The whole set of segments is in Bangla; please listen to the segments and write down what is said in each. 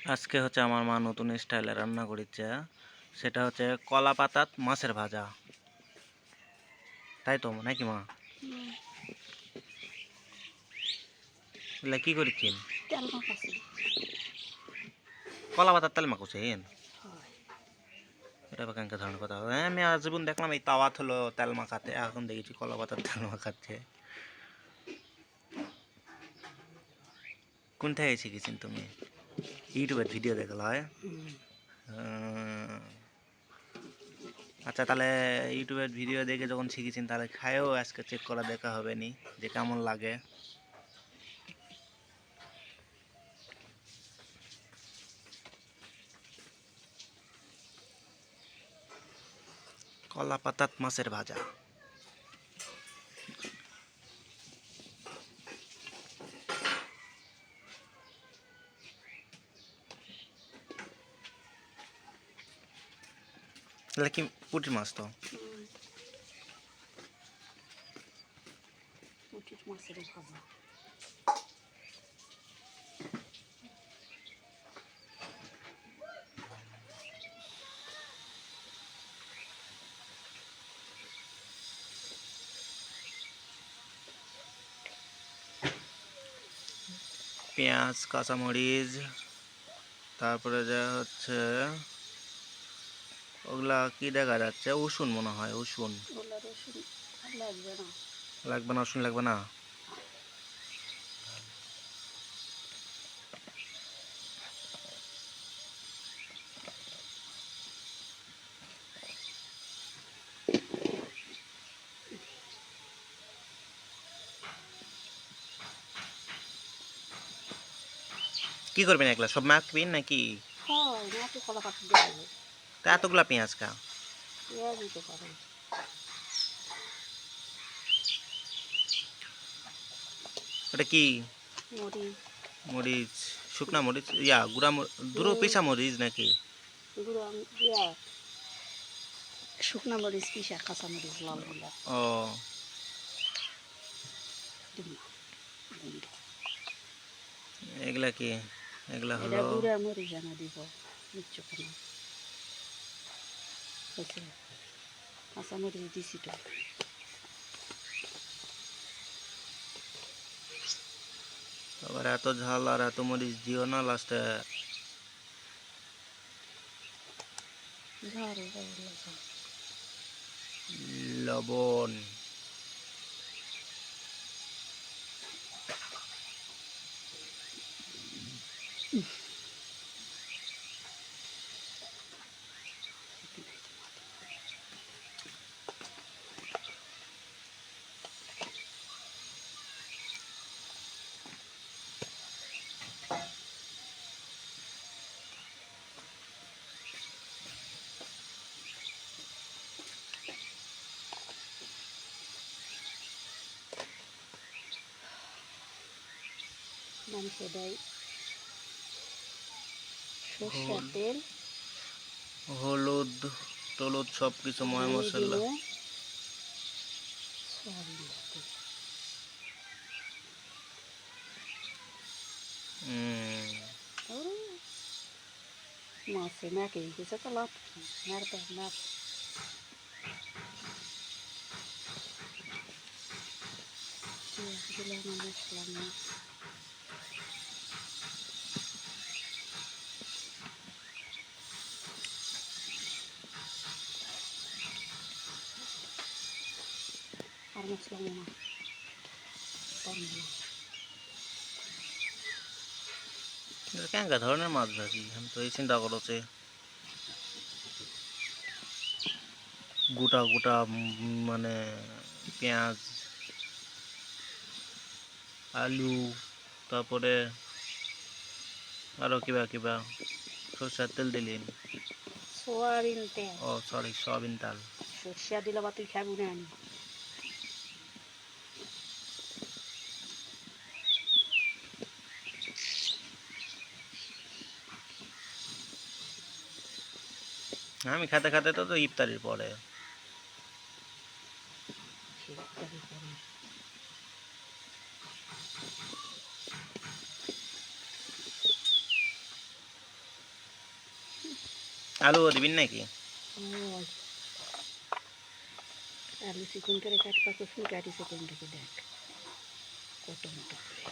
আজকে হচ্ছে আমার মা নতুন স্টাইলে রান্না করেছে। সেটা হচ্ছে কলা পাতাত মাছের ভাজা। তাই তো নাকি মা? এগুলা কি করেছেন? তেল মাখাছি। কলা পাতার তেল মাখুছেন? হয়। এটা আবার কেমন ধরনের কথা? হ্যাঁ, আমি আজীবন দেখলাম এই তাওয়াত হলো তেল মাখাতে, এখন দেখেছি কলা পাতার তেল মাখাচ্ছে। কোনটায় শিখেছেন তুমি? ইউটিউবের ভিডিও দেখলা হয়? আচ্ছা, তাহলে ইউটিউবের ভিডিও দেখে যখন শিখেছেন তাহলে খায়ও আজকে চেক করা দেখা হবে নি যে কেমন লাগে। কলা পাতাত মাছের ভাজা। তাহলে কি পুঁটির মাছ তো? পুঁটির মাছের ভাজা। পেঁয়াজ, কাঁচামরিচ, তারপরে যা হচ্ছে ওগুলা কি দেখা যাচ্ছে, রসুন মনে হয়, রসুন ওগুলো রসুন লাগবে না। লাগবে না? রসুন লাগবে না? কি করবেন এগুলা সব মাখবেন নাকি? হয় না, তো কলা পাতা দিয়ে দেবে। তা এতগুলা পেঁয়াজ কা? পেঁয়াজ দিতে পারেন। ওটা কি? মরিচ। মরিচ? শুকনা মরিচ, ইয়া গুড়া দুটো পিসা মরিচ নাকি? গুঁড়ো ইয়া শুকনা মরিচ পিসা, কাঁচা মরিচ লাল গুলা ও, দিব। এগুলা কি? এগুলা এটা হলো গুঁড়া মরিচ আনা দিব নিচ্ছু কেন হয়েছে। কাঁচা মরিচ দিছি তো। আবার এত ঝাল আর এত মরিচ দিও না লাস্টে। ঝাল লবণ। মানুষে দেয় সর্ষের তেল, হলুদ টলুদ সব কিছু আর ময় আমি দিব মশলা। সয়াবিন তেল। মাছে মেখে গেছে তো লাভ কি, মারবে মাছ। পেঁয়াজ দিলাম, মশলা মাছ। আর মশলা না কেন ধরনের মাছ ভাজি আমি তো এই চিন্তা করছি। গোটা গোটা মানে পেঁয়াজ, আলু, তারপরে আরো কিবা কিবা সরষের তেল দিলেন। সোয়াবিন তেল। ও সরি, সয়াবিন তেল। সর্ষা দিলে বা তুই খাবি না আমি। আমি খেতে খেতে তো ইফতারির পরে। আলুও দিবেন নাকি? ওই আলু চিকন করে কাটবা কষুন কাটিছে কোনটাকে দেখ কত মোটা করে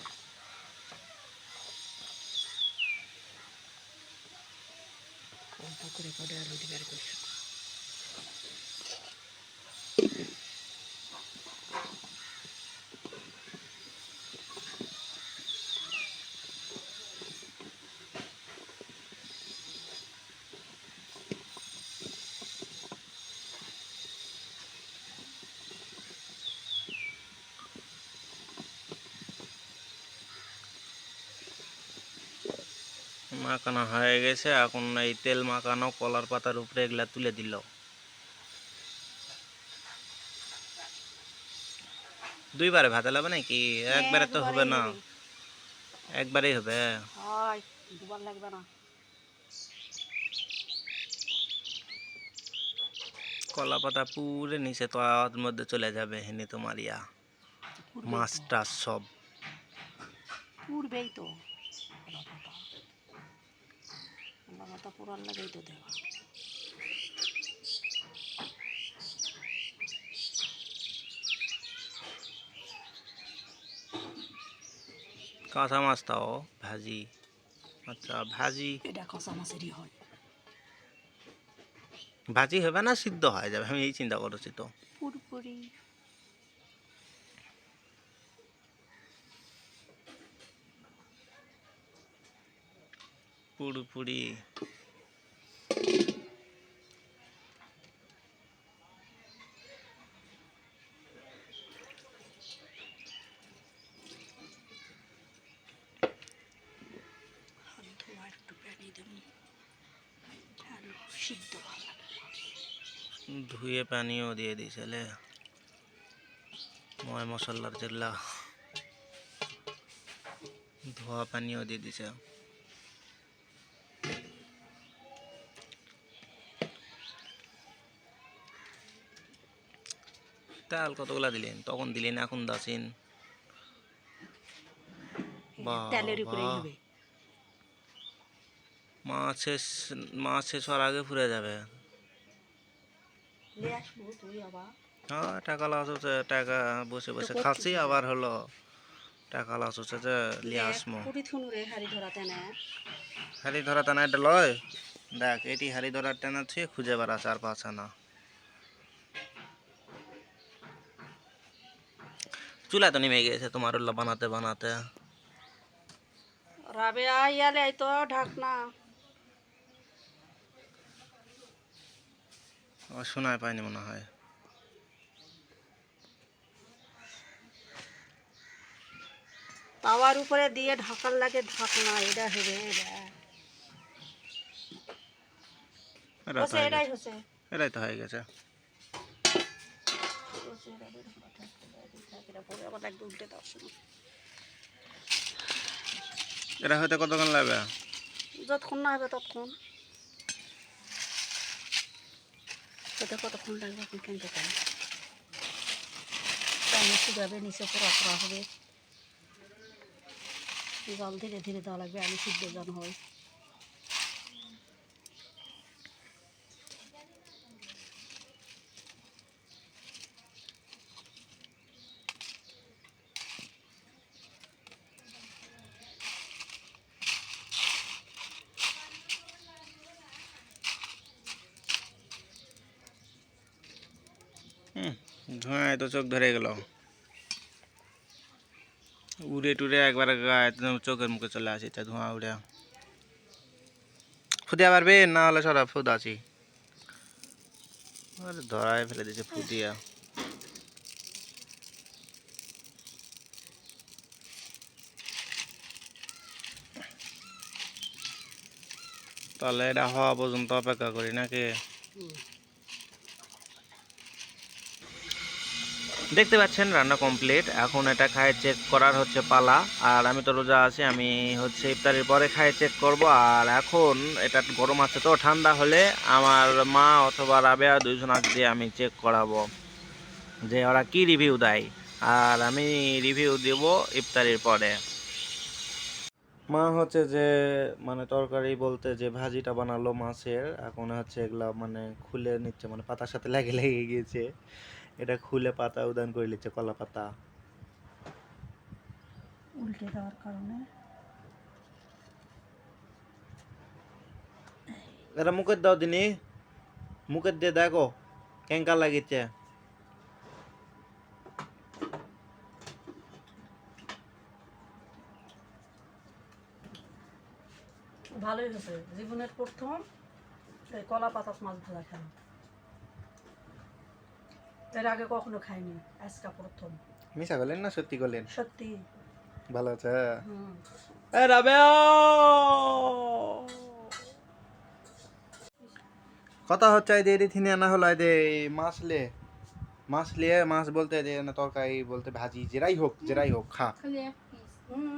অল্প করে করে আলু দিবার করছে মাখানো হয়ে গেছে, এখন এই তেল মাখানো কলার পাতার উপরে এগুলা তুলে দিল। দুইবারে ভাজা লাগবে নাকি? একবারে তো হবে না, একবারেই হবে। হয় দুবার লাগবে না কলা পাতা পুরে নিচে তাওয়ার মধ্যে চলে যাবে, হেনে তোমার ইয়া মাছ টাছ সব। পুরবেই তো কলা পাতা কলা পাতা পুরার লাগেই তো দেওয়া কাঁচা মাছ তাও ভাজি। আচ্ছা ভাজি, এটা কষা মাছেরই হয় ভাজি হবে না সিদ্ধ হয়ে যাবে, আমি এই চিন্তা করছি তো। পুরপুরি পুরোপুরি ধোয়া একটু পানি দেব আলু সিদ্ধ ভালো লাগে ধুয়ে পানিও দিয়ে দিয়েছিলে, ময় মশলার যেগুলা ধোয়া পানিও দিয়ে দিছে। তেল কতগুলা দিলেন? তখন দিলেন, এখন দাসিন। তেলের উপরেই বাবা, হবে মাছ শেষ হওয়ার আগে ফুরে যাবে। নিয়ে আসবো তুই আবার হ্যাঁ, টাকা লস হচ্ছে, টাকা বসে বসে তো খাচ্ছি, আবার হলো টাকা লস হচ্ছে যে লিয়ে দেখ আসমো। পুরি থুনুরে হাড়ি ধরাতে না হাড়ি ধরা টানা এটা লয়, দেখ এটি হাড়ি ধরার টানা থুয়ে খুঁজে বেড়া চার পাঁচ আনা। চুলা তো নেমে গেছে তোমার উল্লা বানাতে বানাতে। রাবেয়া ইয়ালে এই তো ঢাকনা ও শোনায় পাইনি মনে হয়। তাওয়ার উপরে দিয়ে ঢাকার লাগে ঢাকনা এটা হবে এটা তো হচ্ছে হয়ে এটাই গেছে, হচ্ছে এটাই তো হয়ে গেছে। এটা পরে আবার একদম উল্টে দেওয়ার সময় এটা হয়তো কতক্ষণ লাগবে? যতক্ষণ না হবে ততক্ষণ সেটা কতক্ষণ লাগবে এখন কিনতে পারি টাইমে শুকাবে নিচে পোড়া পোড়া হবে জল ধীরে ধীরে দেওয়া লাগবে আলু সিদ্ধ যেন হয় ধোঁয়ায় তো চোখ ধরে গেল, উড়ে টুড়ে একবার গায়ে চোখের মুখে চলে আসি, তা ধোঁয়া উড়ে ফুদিয়া পারবে না হলে সরা ফুদ আছি। আরে ধরায় ফেলে দিছে ফুদিয়া। তাহলে এটা হওয়া পর্যন্ত অপেক্ষা করি নাকি? দেখতে পাচ্ছেন রান্না কমপ্লিট, এখন এটা খায় চেক করার হচ্ছে পালা। আর আমি তো রোজা আছি, আমি হচ্ছে ইফতারির পরে খায় চেক করব। আর এখন এটা গরম আছে তো, ঠান্ডা হলে আমার মা অথবা রাবেয়া দুইজন আজ দিয়ে আমি চেক করাবো যে ওরা কি রিভিউ দেয়। আর আমি রিভিউ দেব ইফতারির পরে। মা হচ্ছে যে মানে তরকারি বলতে যে ভাজিটা বানালো মাছের, এখন হচ্ছে এগুলা মানে খুলে নিচ্ছে, মানে পাতার সাথে লেগে লেগে গিয়েছে, এটা খুলে পাতা উদান করে নিচ্ছে, কলা পাতা। উল্টে দেওয়ার কারণে এটা মুখের দাও দিনি, মুখের দিয়ে দেখো কেঙ্কা লাগিছে। ভালোই হয়েছে। জীবনের প্রথম এই কলা পাতাস মাছ ভাজা খেলাম, এর আগে কখনো খাইনি, আজকা প্রথম। মিশা করলেন না সত্যি করলেন? সত্যি। ভালো আছে। হুম। এ রাবে কথা হচ্ছে এই যে এটি থিনে আনা হলো, এই যে মাছ লিয়ে মাছ বলতে যে না তরকারি বলতে ভাজি, যেরাই হোক খা।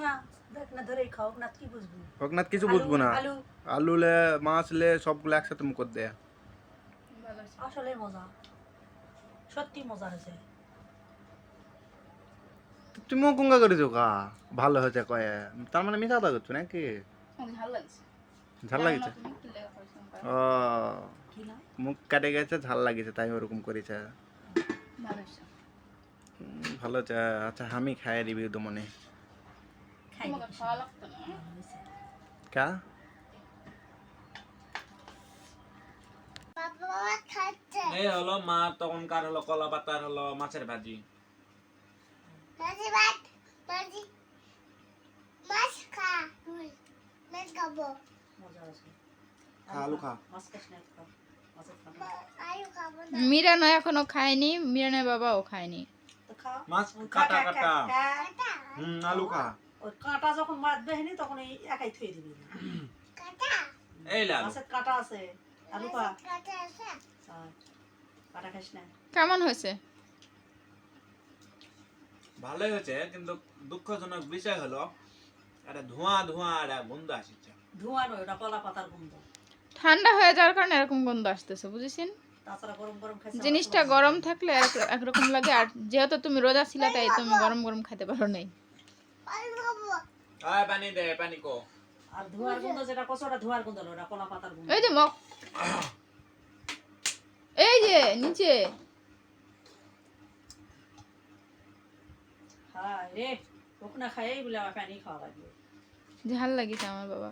না, দেখ না, ধরেই খাও না, কি বুঝবি? হোক না কিছু আলু, বুঝবো না। আলু। আলু লে মাছ লে সবগুলো একসাথে মুখ দেয়া। আসলে মজা, সত্যি মজা হয়েছে। তুমি কুঙ্গা করেছো কা ভালো হয়েছে কয়ে, তার মানে মিথ্যা কথা করছো নাকি? ঝাল লাগিছে। ও কি না? মুখ কাটে গেছে, ঝাল লাগিছে, তাই ওরকম করেছে। ভালো হয়েছে। আচ্ছা আমি খাই রিভিউ তো মনে খাই দেখিস না। ভালো হয়েছে। কা এই হলো মা তখনকার হলো কলা পাতার হলো মাছের ভাজি। মজা হয়েছে। খা আলু খা। মাছ খাস না, খা। মাছের খানা। মীরা নয় এখনো খায়নি, মীরা নয় বাবাও খায়নি। তো খাও। মাছ খা, কাটা খা, কাটা। খা, খা। আলু খা। ওই কাঁটা যখন মাছ বেহেনি তখন এই একাই থুয়ে দিবি। এই লা আলু। মাছের কাঁটা আছে, আলু খা। কাঁটা খাস না। কেমন হয়েছে? ভালোই হয়েছে, কিন্তু দুঃখজনক বিষয় হলো একটা ধোঁয়া ধোঁয়া একটা গন্ধ আসছে। ধোঁয়া নয়, ওটা কলা পাতার গন্ধ। ঠান্ডা হয়ে যাওয়ার কারণে এরকম গন্ধ আসতেছে, বুঝেছেন? তাছাড়া গরম গরম খাইছে। জিনিসটা গরম থাকলে একরকম লাগে, আর যেহেতু তুমি রোজা ছিলা তাই তুমি গরম গরম খেতে পারো নাই। আয় পানি দে, পানি কো। আর ধোঁয়ার গন্ধ যেটা কষে, ওটা ধোঁয়ার গন্ধ নয়, ওটা কলা পাতার গন্ধ। এই যে এই যে নিচে হায় রে, ওখানে খাই বলে আমার পানি খাওয়া লাগবে। ঝাল লাগিছে আমার বাবা।